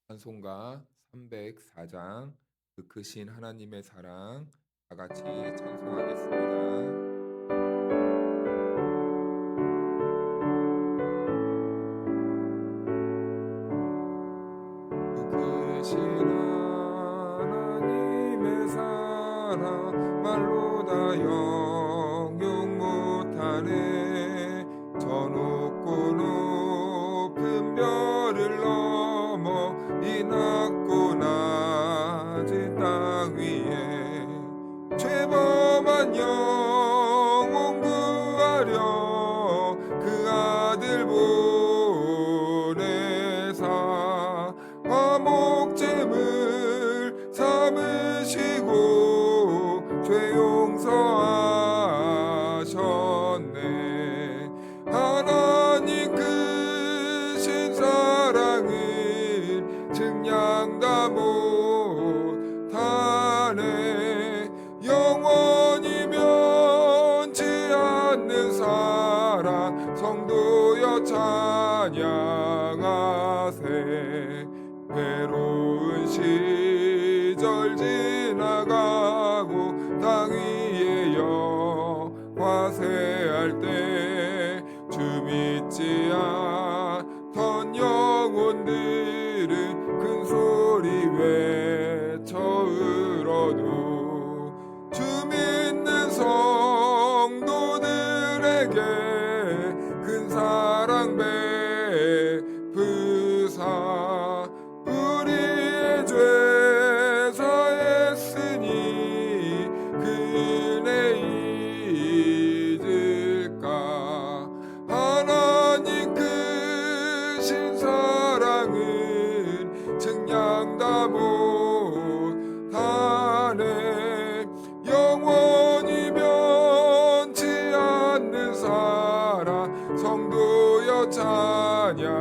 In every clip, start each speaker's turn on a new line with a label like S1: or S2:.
S1: 찬송가 304장 그 크신 하나님의 사랑 다 같이 찬송하겠습니다. 그 크신 하나님의 사랑 말로 다 영용 못하네. 저 높고 높은 별을 넘어 이 낮고 낮은 땅 위에 죄범한 영혼 구하려 그 아들 보내사 화목제물 삼으시고 죄 용서하셨네. 하나님 크신 사랑은 증량 다 못하네. 영원히 면치 않는 사랑 성도여 찬양하세. 외로운 시절 지나가고 땅 위에 여과세할 때 주 믿지 않던 영혼들은 큰 소리 외쳐 울어도 주 믿는 성도들에게 큰 사랑 베푸사 우리의 죄 사했으니 그 은혜 잊을까. 하나님 크신 사랑은 증량 다 못하네. 영원히 면치 않는 사랑 성도여 찬양하세.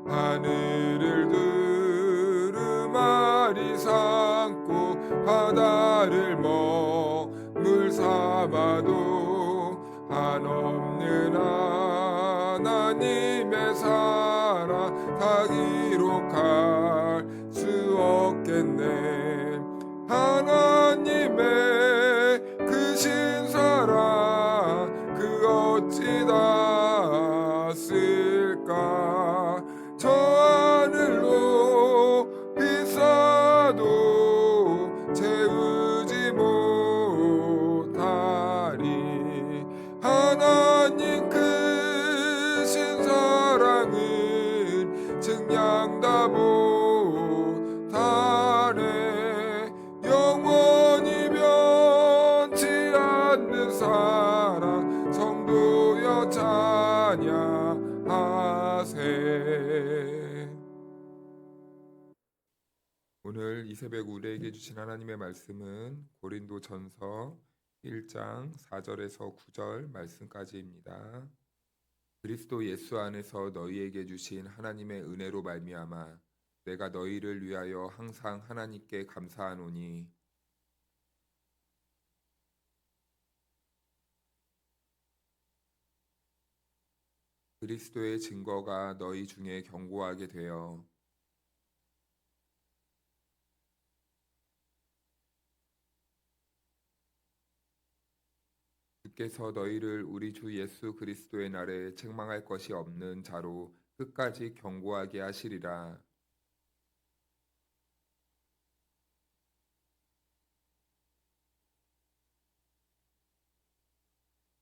S1: 하늘을 두루마리 삼고 바다를 먹물 삼아도 한없는 하나님의 사랑 다 기록할 수 없겠네. 하나님의 크신 사랑 그 어찌 다 쓸까. 저 하늘로 비싸도 채우지 못하리. 하나님 크신 사랑은 증량 다 못하네. 영원히 변치 않는 사랑 성도여 찬양하세. 오늘 이 새벽 우리에게 주신 하나님의 말씀은 고린도전서 1장 4절에서 9절 말씀까지입니다. 그리스도 예수 안에서 너희에게 주신 하나님의 은혜로 말미암아 내가 너희를 위하여 항상 하나님께 감사하노니 그리스도의 증거가 너희 중에 견고하게 되어 주께서 너희를 우리 주 예수 그리스도의 날에 책망할 것이 없는 자로 끝까지 견고하게 하시리라.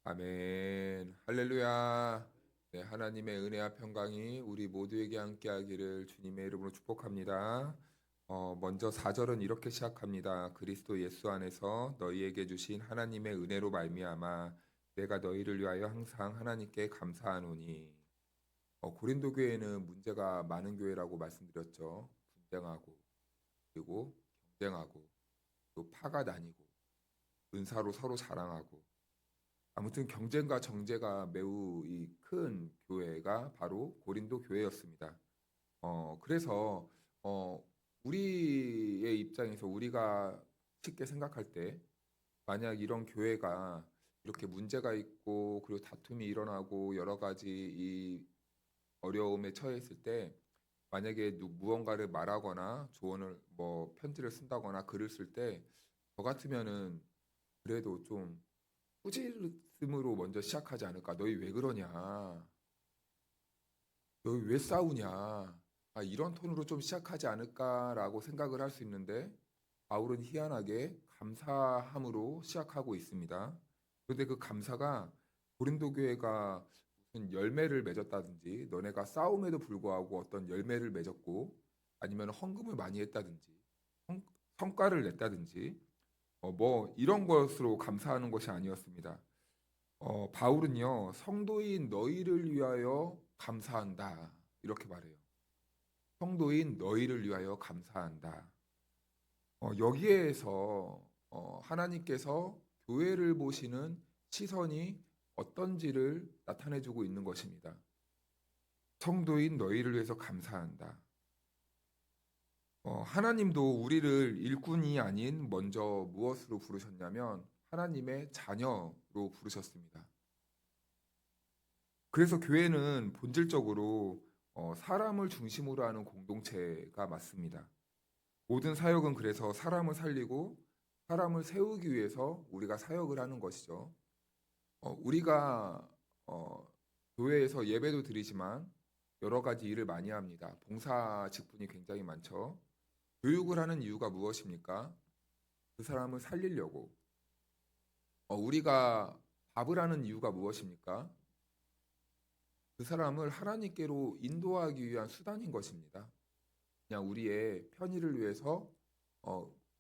S1: 아멘. 할렐루야. 네, 하나님의 은혜와 평강이 우리 모두에게 함께하기를 주님의 이름으로 축복합니다. 먼저 4절은 이렇게 시작합니다. 그리스도 예수 안에서 너희에게 주신 하나님의 은혜로 말미암아 내가 너희를 위하여 항상 하나님께 감사하노니. 고린도 교회는 문제가 많은 교회라고 말씀드렸죠. 분쟁하고 그리고 경쟁하고 또 파가 나뉘고 은사로 서로 자랑하고 아무튼 경쟁과 정제가 매우 큰 교회가 바로 고린도 교회였습니다. 그래서 우리의 입장에서 우리가 쉽게 생각할 때 만약 이런 교회가 이렇게 문제가 있고 그리고 다툼이 일어나고 여러 가지 이 어려움에 처해 있을 때 만약에 무언가를 말하거나 조언을 뭐 편지를 쓴다거나 글을 쓸 때 저 같으면은 그래도 좀 꾸짖음으로 먼저 시작하지 않을까? 너희 왜 그러냐? 너희 왜 싸우냐? 이런 톤으로 좀 시작하지 않을까라고 생각을 할 수 있는데 바울은 희한하게 감사함으로 시작하고 있습니다. 그런데 그 감사가 고린도 교회가 무슨 열매를 맺었다든지 너네가 싸움에도 불구하고 어떤 열매를 맺었고 아니면 헌금을 많이 했다든지 성- 성과를 냈다든지 뭐 이런 것으로 감사하는 것이 아니었습니다. 바울은요 성도인 너희를 위하여 감사한다 이렇게 말해요. 성도인 너희를 위하여 감사한다. 여기에서 하나님께서 교회를 보시는 시선이 어떤지를 나타내주고 있는 것입니다. 성도인 너희를 위해서 감사한다. 하나님도 우리를 일꾼이 아닌 먼저 무엇으로 부르셨냐면 하나님의 자녀로 부르셨습니다. 그래서 교회는 본질적으로 사람을 중심으로 하는 공동체가 맞습니다. 모든 사역은 그래서 사람을 살리고 사람을 세우기 위해서 우리가 사역을 하는 것이죠. 우리가 교회에서 예배도 드리지만 여러 가지 일을 많이 합니다. 봉사 직분이 굉장히 많죠. 교육을 하는 이유가 무엇입니까? 그 사람을 살리려고. 우리가 밥을 하는 이유가 무엇입니까? 그 사람을 하나님께로 인도하기 위한 수단인 것입니다. 그냥 우리의 편의를 위해서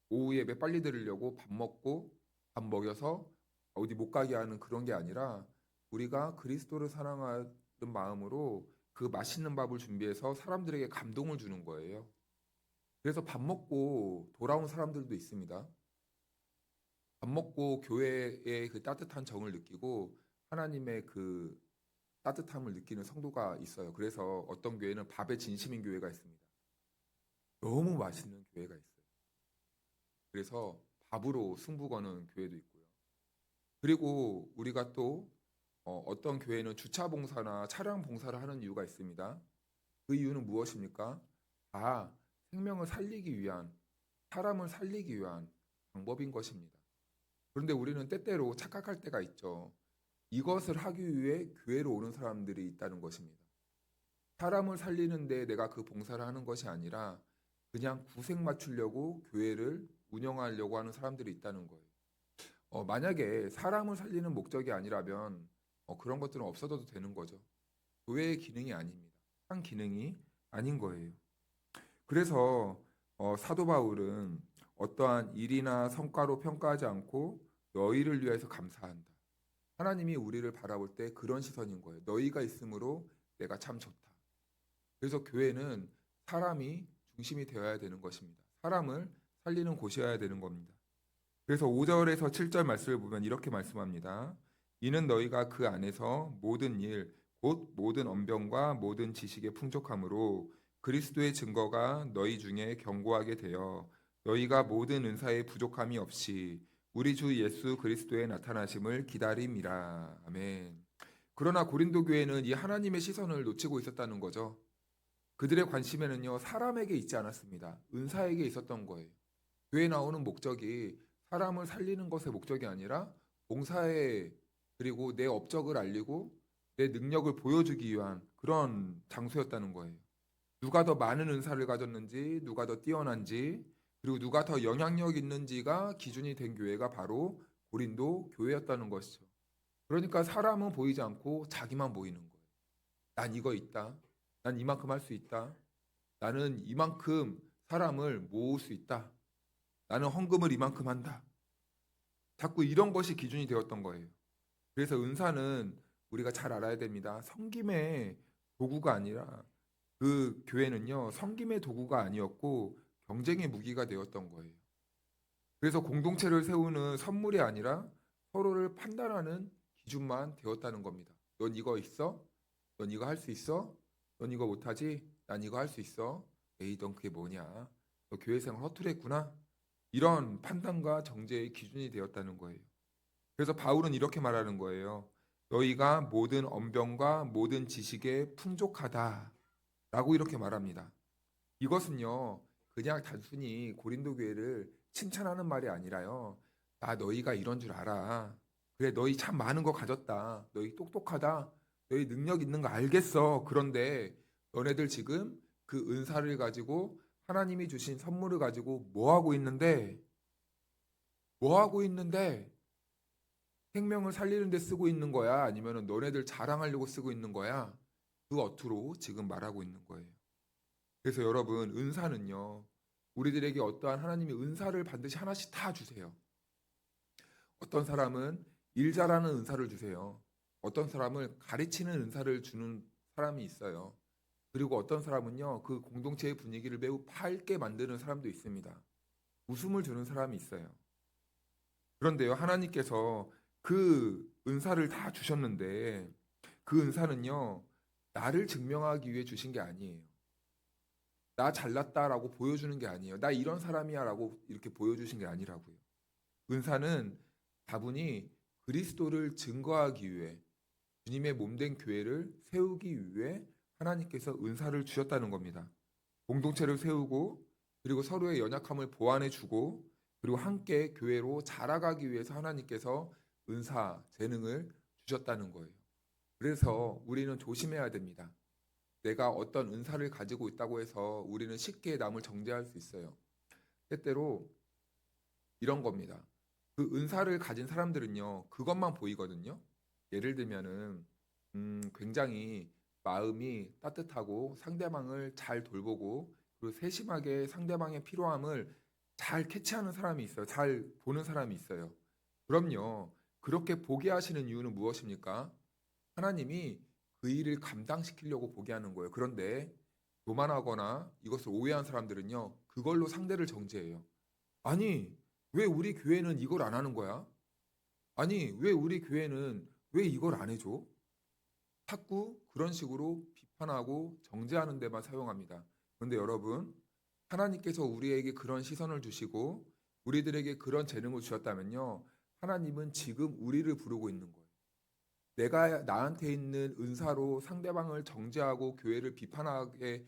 S1: 오후 예배 빨리 들으려고 밥 먹고 밥 먹여서 어디 못 가게 하는 그런 게 아니라 우리가 그리스도를 사랑하는 마음으로 그 맛있는 밥을 준비해서 사람들에게 감동을 주는 거예요. 그래서 밥 먹고 돌아온 사람들도 있습니다. 밥 먹고 교회의 그 따뜻한 정을 느끼고 하나님의 그 따뜻함을 느끼는 성도가 있어요. 그래서 어떤 교회는 밥에 진심인 교회가 있습니다. 너무 맛있는 교회가 있어요. 그래서 밥으로 승부 거는 교회도 있고요. 그리고 우리가 또 어떤 교회는 주차 봉사나 차량 봉사를 하는 이유가 있습니다. 그 이유는 무엇입니까? 다 생명을 살리기 위한, 사람을 살리기 위한 방법인 것입니다. 그런데 우리는 때때로 착각할 때가 있죠. 이것을 하기 위해 교회로 오는 사람들이 있다는 것입니다. 사람을 살리는데 내가 그 봉사를 하는 것이 아니라 그냥 구색 맞추려고 교회를 운영하려고 하는 사람들이 있다는 거예요. 만약에 사람을 살리는 목적이 아니라면 그런 것들은 없어져도 되는 거죠. 교회의 기능이 아닙니다. 한 기능이 아닌 거예요. 그래서 사도 바울은 어떠한 일이나 성과로 평가하지 않고 너희를 위해서 감사한다. 하나님이 우리를 바라볼 때 그런 시선인 거예요. 너희가 있으므로 내가 참 좋다. 그래서 교회는 사람이 중심이 되어야 되는 것입니다. 사람을 살리는 곳이어야 되는 겁니다. 그래서 5절에서 7절 말씀을 보면 이렇게 말씀합니다. 이는 너희가 그 안에서 모든 일, 곧 모든 언변과 모든 지식의 풍족함으로 그리스도의 증거가 너희 중에 견고하게 되어 너희가 모든 은사의 부족함이 없이 우리 주 예수 그리스도의 나타나심을 기다림이라. 아멘. 그러나 고린도 교회는 이 하나님의 시선을 놓치고 있었다는 거죠. 그들의 관심에는요, 사람에게 있지 않았습니다. 은사에게 있었던 거예요. 교회에 나오는 목적이 사람을 살리는 것의 목적이 아니라 봉사에 그리고 내 업적을 알리고 내 능력을 보여주기 위한 그런 장소였다는 거예요. 누가 더 많은 은사를 가졌는지, 누가 더 뛰어난지, 그리고 누가 더 영향력 있는지가 기준이 된 교회가 바로 고린도 교회였다는 것이죠. 그러니까 사람은 보이지 않고 자기만 보이는 거예요. 난 이거 있다. 난 이만큼 할 수 있다. 나는 이만큼 사람을 모을 수 있다. 나는 헌금을 이만큼 한다. 자꾸 이런 것이 기준이 되었던 거예요. 그래서 은사는 우리가 잘 알아야 됩니다. 섬김의 도구가 아니라 그 교회는요, 섬김의 도구가 아니었고 경쟁의 무기가 되었던 거예요. 그래서 공동체를 세우는 선물이 아니라 서로를 판단하는 기준만 되었다는 겁니다. 넌 이거 있어? 넌 이거 할 수 있어? 넌 이거 못하지? 난 이거 할 수 있어. 에이, 넌 그게 뭐냐? 너 교회 생활 허투루했구나? 이런 판단과 정죄의 기준이 되었다는 거예요. 그래서 바울은 이렇게 말하는 거예요. 너희가 모든 언변과 모든 지식에 풍족하다. 라고 이렇게 말합니다. 이것은요, 그냥 단순히 고린도 교회를 칭찬하는 말이 아니라요. 나 너희가 이런 줄 알아. 그래, 너희 참 많은 거 가졌다. 너희 똑똑하다. 너희 능력 있는 거 알겠어. 그런데 너네들 지금 그 은사를 가지고 하나님이 주신 선물을 가지고 뭐 하고 있는데? 뭐 하고 있는데? 생명을 살리는 데 쓰고 있는 거야? 아니면은 너네들 자랑하려고 쓰고 있는 거야? 그 어투로 지금 말하고 있는 거예요. 그래서 여러분, 은사는요, 우리들에게 어떠한 하나님의 은사를 반드시 하나씩 다 주세요. 어떤 사람은 일 잘하는 은사를 주세요. 어떤 사람을 가르치는 은사를 주는 사람이 있어요. 그리고 어떤 사람은요, 그 공동체의 분위기를 매우 밝게 만드는 사람도 있습니다. 웃음을 주는 사람이 있어요. 그런데요, 하나님께서 그 은사를 다 주셨는데, 그 은사는요, 나를 증명하기 위해 주신 게 아니에요. 나 잘났다라고 보여주는 게 아니에요. 나 이런 사람이야라고 이렇게 보여주신 게 아니라고요. 은사는 다분히 그리스도를 증거하기 위해 주님의 몸된 교회를 세우기 위해 하나님께서 은사를 주셨다는 겁니다. 공동체를 세우고 그리고 서로의 연약함을 보완해 주고 그리고 함께 교회로 자라가기 위해서 하나님께서 은사, 재능을 주셨다는 거예요. 그래서 우리는 조심해야 됩니다. 내가 어떤 은사를 가지고 있다고 해서 우리는 쉽게 남을 정죄할 수 있어요. 때때로 이런 겁니다. 그 은사를 가진 사람들은요, 그것만 보이거든요. 예를 들면은, 굉장히 마음이 따뜻하고 상대방을 잘 돌보고 그리고 세심하게 상대방의 필요함을 잘 캐치하는 사람이 있어요. 잘 보는 사람이 있어요. 그럼요. 그렇게 보게 하시는 이유는 무엇입니까? 하나님이 그 일을 감당시키려고 보게 하는 거예요. 그런데 교만하거나 이것을 오해한 사람들은요, 그걸로 상대를 정죄해요. 아니, 왜 우리 교회는 이걸 안 하는 거야? 아니, 왜 우리 교회는 왜 이걸 안 해줘? 자꾸 그런 식으로 비판하고 정죄하는 데만 사용합니다. 그런데 여러분, 하나님께서 우리에게 그런 시선을 주시고 우리들에게 그런 재능을 주셨다면요, 하나님은 지금 우리를 부르고 있는 거예요. 내가 나한테 있는 은사로 상대방을 정죄하고 교회를 비판하게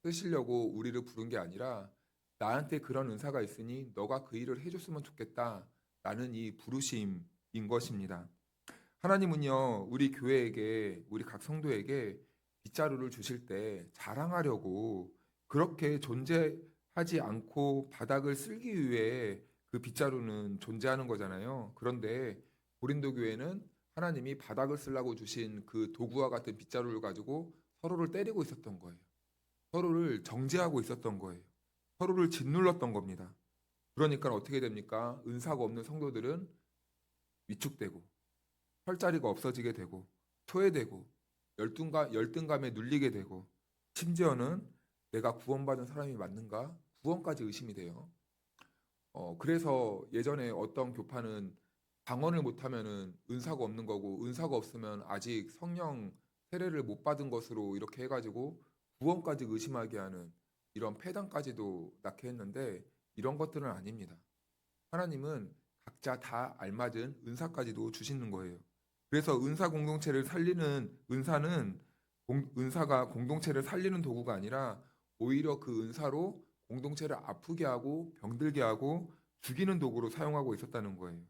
S1: 쓰시려고 우리를 부른 게 아니라 나한테 그런 은사가 있으니 너가 그 일을 해줬으면 좋겠다. 라는 이 부르심인 것입니다. 하나님은요, 우리 교회에게, 우리 각 성도에게 빗자루를 주실 때 자랑하려고 그렇게 존재하지 않고 바닥을 쓸기 위해 그 빗자루는 존재하는 거잖아요. 그런데 고린도 교회는 하나님이 바닥을 쓰려고 주신 그 도구와 같은 빗자루를 가지고 서로를 때리고 있었던 거예요. 서로를 정죄하고 있었던 거예요. 서로를 짓눌렀던 겁니다. 그러니까 어떻게 됩니까? 은사가 없는 성도들은 위축되고 혈자리가 없어지게 되고 토해되고 열등감에 눌리게 되고 심지어는 내가 구원받은 사람이 맞는가? 구원까지 의심이 돼요. 그래서 예전에 어떤 교파는 방언을 못하면은 은사가 없는 거고 은사가 없으면 아직 성령 세례를 못 받은 것으로 이렇게 해가지고 구원까지 의심하게 하는 이런 폐단까지도 낳게 했는데 이런 것들은 아닙니다. 하나님은 각자 다 알맞은 은사까지도 주시는 거예요. 그래서 은사 공동체를 살리는 은사는 은사가 공동체를 살리는 도구가 아니라 오히려 그 은사로 공동체를 아프게 하고 병들게 하고 죽이는 도구로 사용하고 있었다는 거예요.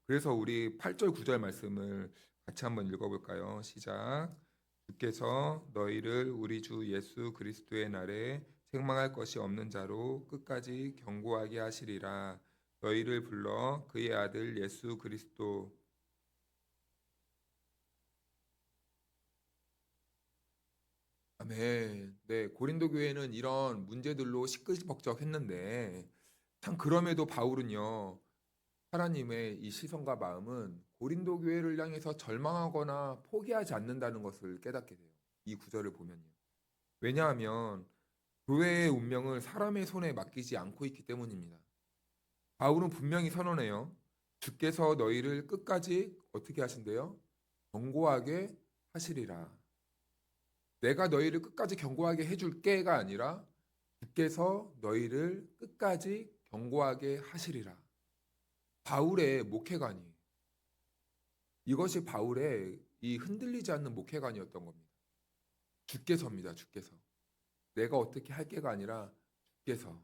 S1: 그래서 우리 8절 9절 말씀을 같이 한번 읽어볼까요? 시작. 주께서 너희를 우리 주 예수 그리스도의 날에 책망할 것이 없는 자로 끝까지 경고하게 하시리라. 너희를 불러 그의 아들 예수 그리스도 아멘. 네, 고린도 교회는 이런 문제들로 시끌벅적했는데 참 그럼에도 바울은요. 하나님의 이 시선과 마음은 고린도 교회를 향해서 절망하거나 포기하지 않는다는 것을 깨닫게 돼요. 이 구절을 보면요. 왜냐하면 교회의 운명을 사람의 손에 맡기지 않고 있기 때문입니다. 바울은 분명히 선언해요. 주께서 너희를 끝까지 어떻게 하신대요? 경고하게 하시리라. 내가 너희를 끝까지 경고하게 해줄게가 아니라 주께서 너희를 끝까지 경고하게 하시리라. 바울의 목회관이 이것이 바울의 이 흔들리지 않는 목회관이었던 겁니다. 주께서입니다. 주께서. 내가 어떻게 할 게가 아니라 주께서.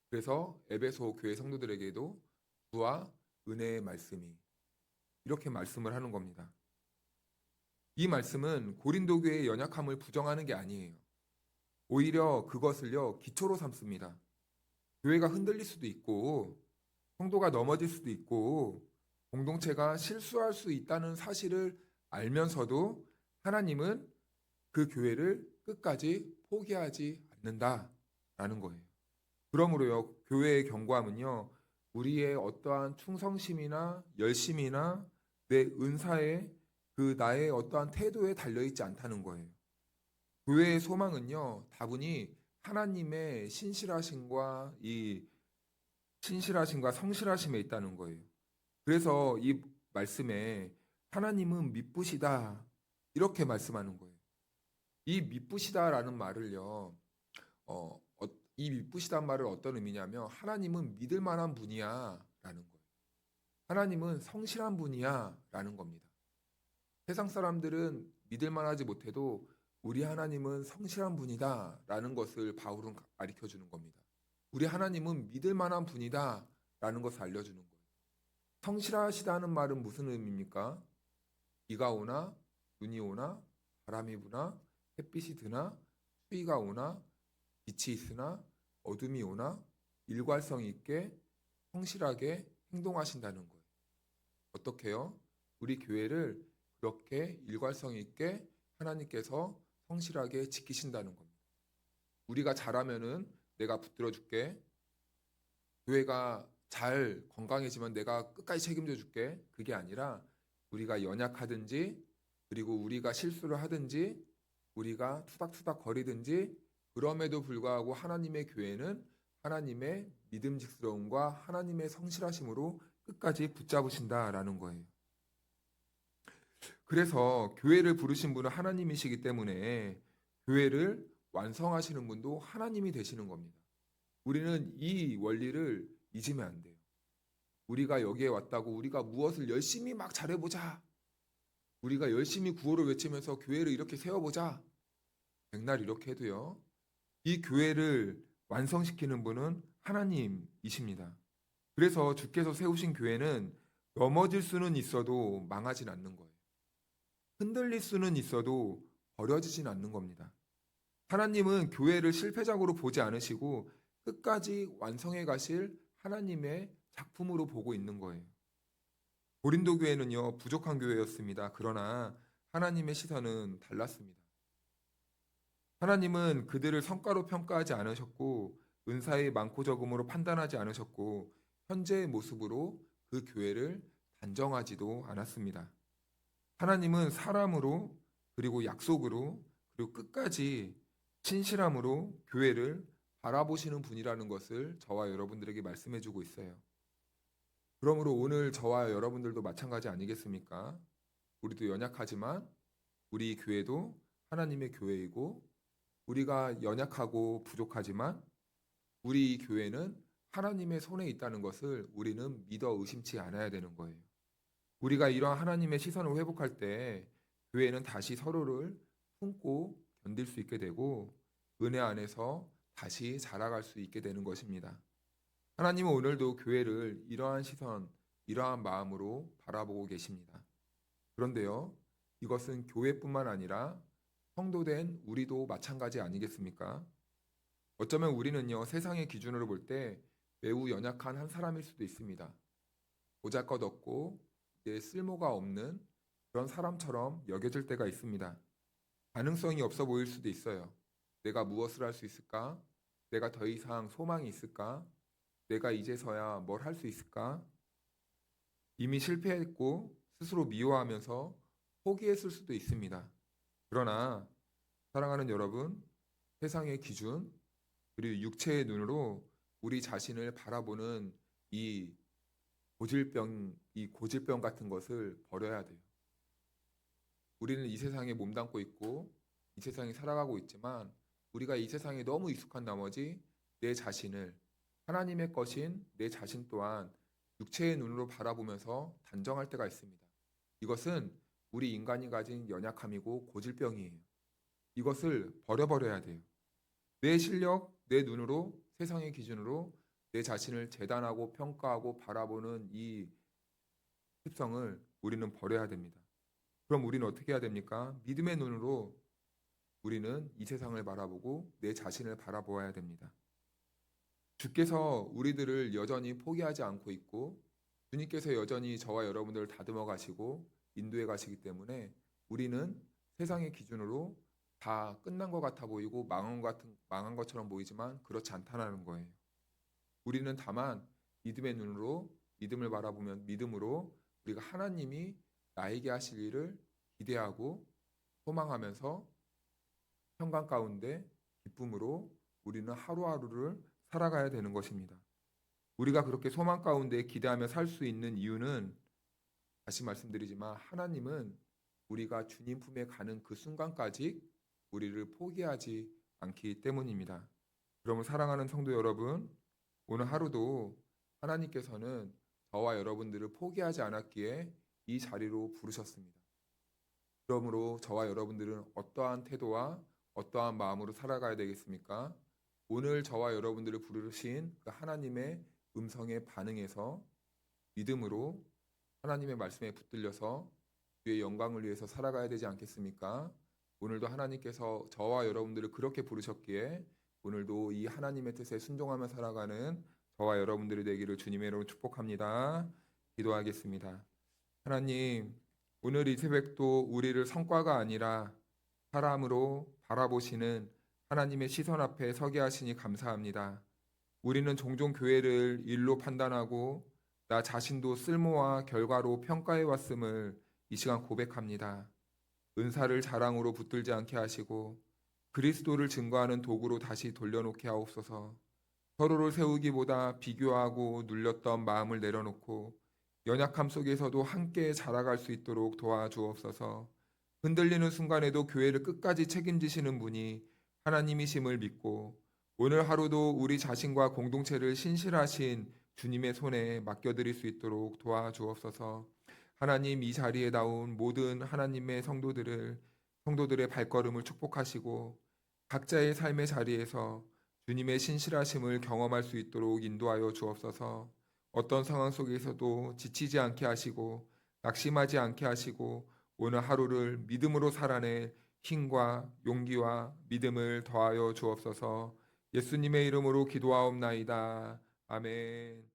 S1: 그래서 에베소 교회 성도들에게도 부와 은혜의 말씀이 이렇게 말씀을 하는 겁니다. 이 말씀은 고린도 교회의 연약함을 부정하는 게 아니에요. 오히려 그것을요, 기초로 삼습니다. 교회가 흔들릴 수도 있고, 성도가 넘어질 수도 있고, 공동체가 실수할 수 있다는 사실을 알면서도 하나님은 그 교회를 끝까지 포기하지 않는다라는 거예요. 그러므로요, 교회의 경고함은요, 우리의 어떠한 충성심이나 열심이나 내 은사에 그 나의 어떠한 태도에 달려있지 않다는 거예요. 교회의 소망은요, 다분히 하나님의 신실하심과 성실하심에 있다는 거예요. 그래서 이 말씀에 하나님은 미쁘시다 이렇게 말씀하는 거예요. 이 미쁘시다라는 말을요, 어, 이 미쁘시다는 말은 어떤 의미냐면 하나님은 믿을 만한 분이야라는 거예요. 하나님은 성실한 분이야라는 겁니다. 세상 사람들은 믿을 만하지 못해도 우리 하나님은 성실한 분이다라는 것을 바울은 가르쳐 주는 겁니다. 우리 하나님은 믿을 만한 분이다라는 것을 알려주는 거예요. 성실하시다는 말은 무슨 의미입니까? 비가 오나 눈이 오나 바람이 부나 햇빛이 드나 추위가 오나 빛이 있으나 어둠이 오나 일관성 있게 성실하게 행동하신다는 거예요. 어떻게요? 우리 교회를 그렇게 일관성 있게 하나님께서 성실하게 지키신다는 겁니다. 우리가 잘하면은 내가 붙들어 줄게. 교회가 잘 건강해지면 내가 끝까지 책임져 줄게. 그게 아니라 우리가 연약하든지 그리고 우리가 실수를 하든지 우리가 투닥투닥 거리든지 그럼에도 불구하고 하나님의 교회는 하나님의 믿음직스러움과 하나님의 성실하심으로 끝까지 붙잡으신다라는 거예요. 그래서 교회를 부르신 분은 하나님이시기 때문에 교회를 완성하시는 분도 하나님이 되시는 겁니다. 우리는 이 원리를 잊으면 안 돼요. 우리가 여기에 왔다고 우리가 무엇을 열심히 막 잘해보자. 우리가 열심히 구호를 외치면서 교회를 이렇게 세워보자. 백날 이렇게 해도요. 이 교회를 완성시키는 분은 하나님이십니다. 그래서 주께서 세우신 교회는 넘어질 수는 있어도 망하진 않는 거예요. 흔들릴 수는 있어도 버려지진 않는 겁니다. 하나님은 교회를 실패작으로 보지 않으시고 끝까지 완성해 가실 하나님의 작품으로 보고 있는 거예요. 고린도 교회는요, 부족한 교회였습니다. 그러나 하나님의 시선은 달랐습니다. 하나님은 그들을 성과로 평가하지 않으셨고 은사의 많고 적음으로 판단하지 않으셨고 현재의 모습으로 그 교회를 단정하지도 않았습니다. 하나님은 사람으로 그리고 약속으로 그리고 끝까지 신실함으로 교회를 바라보시는 분이라는 것을 저와 여러분들에게 말씀해 주고 있어요. 그러므로 오늘 저와 여러분들도 마찬가지 아니겠습니까? 우리도 연약하지만 우리 교회도 하나님의 교회이고 우리가 연약하고 부족하지만 우리 교회는 하나님의 손에 있다는 것을 우리는 믿어 의심치 않아야 되는 거예요. 우리가 이러한 하나님의 시선을 회복할 때 교회는 다시 서로를 품고 견딜 수 있게 되고 은혜 안에서 다시 자라갈 수 있게 되는 것입니다. 하나님은 오늘도 교회를 이러한 시선, 이러한 마음으로 바라보고 계십니다. 그런데요, 이것은 교회뿐만 아니라 성도된 우리도 마찬가지 아니겠습니까? 어쩌면 우리는요, 세상의 기준으로 볼 때 매우 연약한 한 사람일 수도 있습니다. 보잘것없고 쓸모가 없는 그런 사람처럼 여겨질 때가 있습니다. 가능성이 없어 보일 수도 있어요. 내가 무엇을 할 수 있을까? 내가 더 이상 소망이 있을까? 내가 이제서야 뭘 할 수 있을까? 이미 실패했고 스스로 미워하면서 포기했을 수도 있습니다. 그러나 사랑하는 여러분, 세상의 기준 그리고 육체의 눈으로 우리 자신을 바라보는 이 고질병 같은 것을 버려야 돼요. 우리는 이 세상에 몸담고 있고 이 세상에 살아가고 있지만 우리가 이 세상에 너무 익숙한 나머지 내 자신을 하나님의 것인 내 자신 또한 육체의 눈으로 바라보면서 단정할 때가 있습니다. 이것은 우리 인간이 가진 연약함이고 고질병이에요. 이것을 버려야 돼요. 내 실력, 내 눈으로 세상의 기준으로 내 자신을 재단하고 평가하고 바라보는 이 습성을 우리는 버려야 됩니다. 그럼 우리는 어떻게 해야 됩니까? 믿음의 눈으로 우리는 이 세상을 바라보고 내 자신을 바라보아야 됩니다. 주께서 우리들을 여전히 포기하지 않고 있고 주님께서 여전히 저와 여러분들을 다듬어 가시고 인도해 가시기 때문에 우리는 세상의 기준으로 다 끝난 것 같아 보이고 망한 것처럼 보이지만 그렇지 않다는 거예요. 우리는 다만 믿음의 눈으로 믿음을 바라보면 믿음으로 우리가 하나님이 나에게 하실 일을 기대하고 소망하면서 평강 가운데 기쁨으로 우리는 하루하루를 살아가야 되는 것입니다. 우리가 그렇게 소망 가운데 기대하며 살 수 있는 이유는 다시 말씀드리지만 하나님은 우리가 주님 품에 가는 그 순간까지 우리를 포기하지 않기 때문입니다. 그러면 사랑하는 성도 여러분, 오늘 하루도 하나님께서는 저와 여러분들을 포기하지 않았기에 이 자리로 부르셨습니다. 그러므로 저와 여러분들은 어떠한 태도와 어떠한 마음으로 살아가야 되겠습니까? 오늘 저와 여러분들을 부르신 그 하나님의 음성에 반응해서 믿음으로 하나님의 말씀에 붙들려서 주의 영광을 위해서 살아가야 되지 않겠습니까? 오늘도 하나님께서 저와 여러분들을 그렇게 부르셨기에 오늘도 이 하나님의 뜻에 순종하며 살아가는 저와 여러분들이 되기를 주님의 이름으로 축복합니다. 기도하겠습니다. 하나님, 오늘 이 새벽도 우리를 성과가 아니라 사람으로 바라보시는 하나님의 시선 앞에 서게 하시니 감사합니다. 우리는 종종 교회를 일로 판단하고 나 자신도 쓸모와 결과로 평가해 왔음을 이 시간 고백합니다. 은사를 자랑으로 붙들지 않게 하시고 그리스도를 증거하는 도구로 다시 돌려놓게 하옵소서. 서로를 세우기보다 비교하고 눌렸던 마음을 내려놓고 연약함 속에서도 함께 자라갈 수 있도록 도와주옵소서. 흔들리는 순간에도 교회를 끝까지 책임지시는 분이 하나님이심을 믿고 오늘 하루도 우리 자신과 공동체를 신실하신 주님의 손에 맡겨드릴 수 있도록 도와주옵소서. 하나님, 이 자리에 나온 모든 하나님의 성도들의 발걸음을 축복하시고 각자의 삶의 자리에서 주님의 신실하심을 경험할 수 있도록 인도하여 주옵소서. 어떤 상황 속에서도 지치지 않게 하시고 낙심하지 않게 하시고 오늘 하루를 믿음으로 살아낼 힘과 용기와 믿음을 더하여 주옵소서. 예수님의 이름으로 기도하옵나이다. 아멘.